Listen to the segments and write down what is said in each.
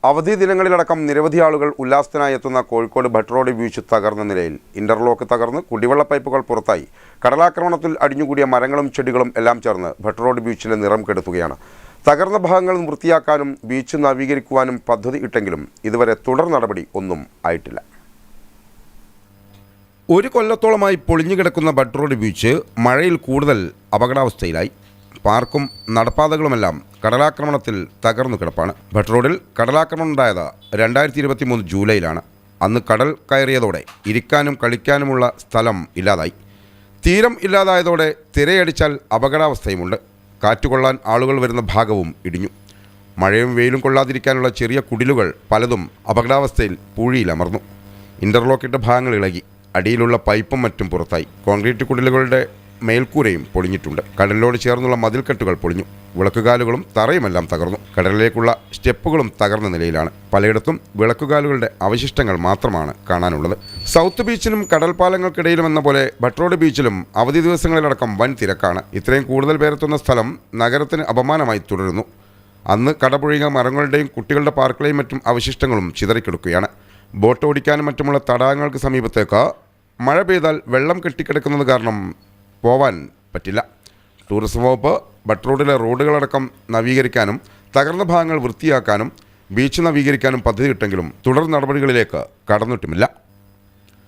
അവധി ദിനങ്ങളിലടക്കം നിരവധി ആളുകൾ ഉല്ലാസത്തിനായി എത്തുന്ന കോഴിക്കോട് ഭട്ട് റോഡ് ബീച്ച് തകർന്ന നിലയിൽ. ഇന്റർലോക്ക് തകർന്ന് കുടിവെള്ള പൈപ്പുകൾ പുറത്തായി. കടലാക്രമണത്തിൽ അടിഞ്ഞുകൂടിയ മരങ്ങളും ചെടികളും എല്ലാം ചേർന്ന് ഭട്ട് റോഡ് ബീച്ചിലെ നിറം കെടുത്തുകയാണ്. തകർന്ന ഭാഗങ്ങൾ വൃത്തിയാക്കാനും ബീച്ച് നവീകരിക്കുവാനും പദ്ധതി ഇട്ടെങ്കിലും ഇതുവരെ തുടർ നടപടി ഒന്നും ആയിട്ടില്ല. ഒരു കൊല്ലത്തോളമായി പൊളിഞ്ഞുകിടക്കുന്ന ഭട്ട് റോഡ് ബീച്ച് മഴയിൽ കൂടുതൽ അപകടാവസ്ഥയിലായി. പാർക്കും നടപ്പാതകളുമെല്ലാം കടലാക്രമണത്തിൽ തകർന്നു കിടപ്പാണ്. ഭട്ട് റോഡിൽ കടലാക്രമണം ഉണ്ടായത് 2023 ജൂലൈയിലാണ്. അന്ന് കടൽ കയറിയതോടെ ഇരിക്കാനും കളിക്കാനുമുള്ള സ്ഥലം ഇല്ലാതായി. തീരം ഇല്ലാതായതോടെ തിരയടിച്ചാൽ അപകടാവസ്ഥയുമുണ്ട്. കാറ്റുകൊള്ളാൻ ആളുകൾ വരുന്ന ഭാഗവും ഇടിഞ്ഞു. മഴയും വെയിലും കൊള്ളാതിരിക്കാനുള്ള ചെറിയ കുടിലുകൾ പലതും അപകടാവസ്ഥയിൽ പൂഴിയിലമർന്നു. ഇൻ്റർലോക്കിട്ട ഭാഗങ്ങൾ ഇളകി. അടിയിലുള്ള പൈപ്പും മറ്റും പുറത്തായി. കോൺക്രീറ്റ് കുടിലുകളുടെ മേൽക്കൂരയും പൊളിഞ്ഞിട്ടുണ്ട്. കടലിനോട് ചേർന്നുള്ള മതിൽക്കെട്ടുകൾ പൊളിഞ്ഞു. വിളക്കുകാലുകളും തറയുമെല്ലാം തകർന്നു. കടലിലേക്കുള്ള സ്റ്റെപ്പുകളും തകർന്ന നിലയിലാണ്. പലയിടത്തും വിളക്കുകാലുകളുടെ അവശിഷ്ടങ്ങൾ മാത്രമാണ് കാണാനുള്ളത്. സൗത്ത് ബീച്ചിലും കടൽപ്പാലങ്ങൾക്കിടയിലും എന്ന പോലെ ഭട്ട് റോഡ് ബീച്ചിലും അവധി ദിവസങ്ങളിലടക്കം വൻ തിരക്കാണ്. ഇത്രയും കൂടുതൽ പേരെത്തുന്ന സ്ഥലം നഗരത്തിന് അപമാനമായി തുടരുന്നു. അന്ന് കടപുഴകിയ മരങ്ങളുടെയും കുട്ടികളുടെ പാർക്കുകളെയും മറ്റും അവശിഷ്ടങ്ങളും ചിതറിക്കിടക്കുകയാണ്. ബോട്ട് ഓടിക്കാനും മറ്റുമുള്ള തടാകങ്ങൾക്ക് സമീപത്തേക്ക് മഴ പെയ്താൽ വെള്ളം കെട്ടിക്കിടക്കുന്നത് കാരണം പോവാൻ പറ്റില്ല. ടൂറിസം വകുപ്പ് ഭട്ട് റോഡിലെ റോഡുകളടക്കം നവീകരിക്കാനും തകർന്ന ഭാഗങ്ങൾ വൃത്തിയാക്കാനും ബീച്ച് നവീകരിക്കാനും പദ്ധതിയിട്ടെങ്കിലും തുടർ നടപടികളിലേക്ക് കടന്നിട്ടുമില്ല.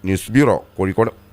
News bureau, Kozhikode.